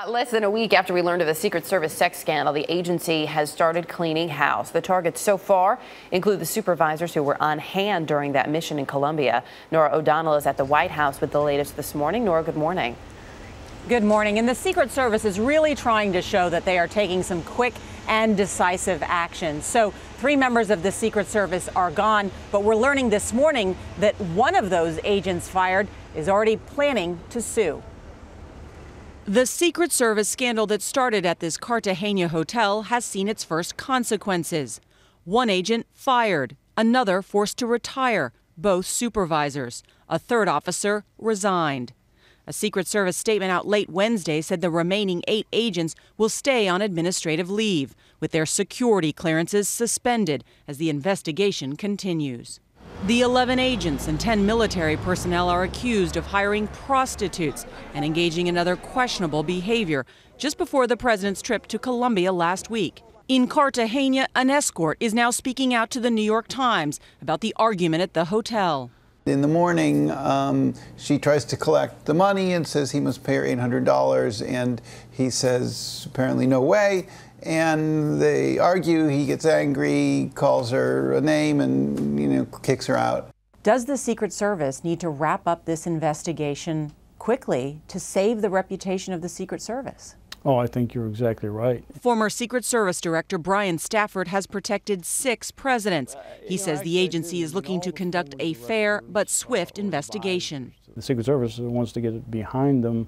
Less than a week after we learned of the Secret Service sex scandal, the agency has started cleaning house. The targets so far include the supervisors who were on hand during that mission in Colombia. Norah O'Donnell is at the White House with the latest this morning. Norah, good morning. Good morning. And the Secret Service is really trying to show that they are taking some quick and decisive action. So 3 members of the Secret Service are gone, but we're learning this morning that one of those agents fired is already planning to sue. The Secret Service scandal that started at this Cartagena hotel has seen its first consequences. One agent fired, another forced to retire, both supervisors. A third officer resigned. A Secret Service statement out late Wednesday said the remaining 8 agents will stay on administrative leave, with their security clearances suspended as the investigation continues. The 11 agents and 10 military personnel are accused of hiring prostitutes and engaging in other questionable behavior just before the president's trip to Colombia last week. In Cartagena, an escort is now speaking out to the New York Times about the argument at the hotel. In the morning, she tries to collect the money and says he must pay her $800, and he says apparently no way. And they argue, he gets angry, calls her a name, and, kicks her out. Does the Secret Service need to wrap up this investigation quickly to save the reputation of the Secret Service? Oh, I think you're exactly right. Former Secret Service Director Brian Stafford has protected 6 presidents. He says the agency is looking to conduct a fair but swift investigation. The Secret Service wants to get it behind them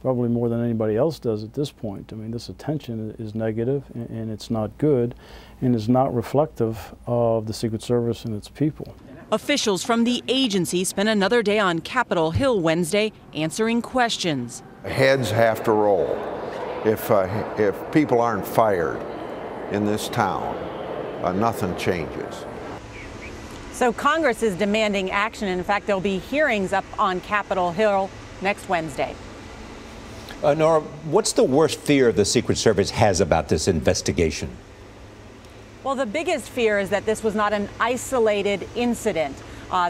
probably more than anybody else does at this point. I mean, this attention is negative, and it's not good, and is not reflective of the Secret Service and its people. Officials from the agency spent another day on Capitol Hill Wednesday answering questions. Heads have to roll. If people aren't fired in this town, nothing changes. So Congress is demanding action. In fact, there'll be hearings up on Capitol Hill next Wednesday. Norah, what's the worst fear the Secret Service has about this investigation? Well, the biggest fear is that this was not an isolated incident.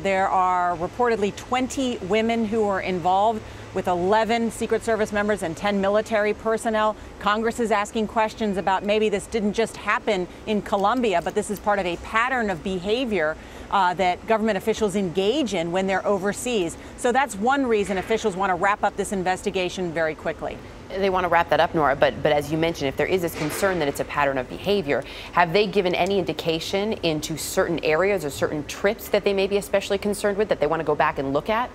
There are reportedly 20 women who were involved, with 11 Secret Service members and 10 military personnel. Congress is asking questions about maybe this didn't just happen in Colombia, but this is part of a pattern of behavior that government officials engage in when they're overseas. So that's one reason officials want to wrap up this investigation very quickly. They want to wrap that up, Norah, but as you mentioned, if there is this concern that it's a pattern of behavior, have they given any indication into certain areas or certain trips that they may be especially concerned with, that they want to go back and look at?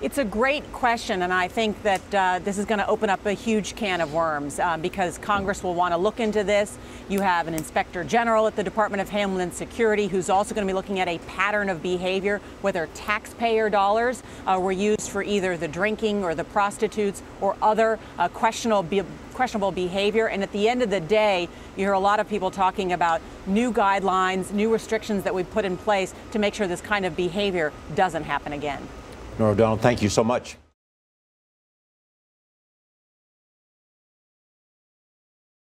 It's a great question, and I think that this is going to open up a huge can of worms because Congress will want to look into this. You have an inspector general at the Department of Homeland Security who's also going to be looking at a pattern of behavior, whether taxpayer dollars were used for either the drinking or the prostitutes or other questionable behavior. And at the end of the day, you hear a lot of people talking about new guidelines, new restrictions that we put in place to make sure this kind of behavior doesn't happen again. Norah O'Donnell, thank you so much.